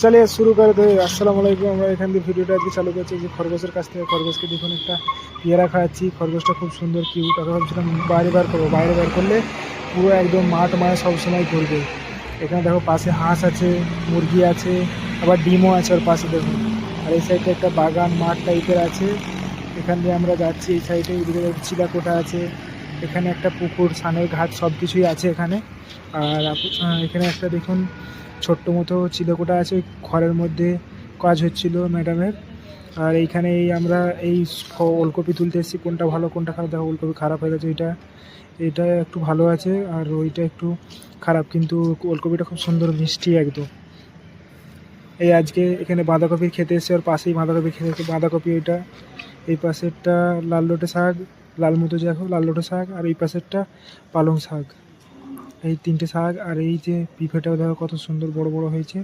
चलिए शुरू कर दे। আসসালামু আলাইকুম। আমরা এখান দিয়ে ভিডিওটা আজকে চালু করছি যে খরগোশের কাছ থেকে। খরগোশকে দেখুন একটা পেয়ারা খাওয়াচ্ছি। খরগোশটা খুব সুন্দর কিউট। আমি ভাবছিলাম বাইরে বার করবো, বাইরে বার করলে পুরো একদম মাঠ মাঠে সবসময় ঘুরবে। এখানে দেখো পাশে হাঁস আছে, মুরগি আছে, আবার ডিমও আছে ওর পাশে দেখুন। আর এই সাইডে একটা বাগান মাঠ টাইপের আছে, এখান দিয়ে আমরা যাচ্ছি। এই সাইডে এদিকে চিলাকোঠা আছে, এখানে একটা পুকুর, সানের ঘাট সব কিছুই আছে এখানে। আর এখানে একটা দেখুন ছোট্ট মতো চিলেকোঠা আছে, ওই ঘরের মধ্যে কাজ হচ্ছিল ম্যাডামের। আর এইখানে আমরা এই ওলকপি তুলতে এসেছি, কোনটা ভালো কোনটা খারাপ। দেখো ওলকপি খারাপ হয়ে গেছে, এটা একটু ভালো আছে আর ওইটা একটু খারাপ, কিন্তু ওলকপিটা খুব সুন্দর মিষ্টি একদম। এই আজকে এখানে বাঁধাকপি খেতে এসেছে, ওর পাশেই বাঁধাকপি খেতে এসেছে। বাঁধাকপি ওইটা, এই পাশেরটা লাল লোটে শাক, লাল মতো দেখো লাল লোটে শাক, আর এই পাশেরটা পালং শাক। এই তিনটে শাক। আর এই যে পিঁপেটাও দেখো কত সুন্দর বড় বড় হয়েছে।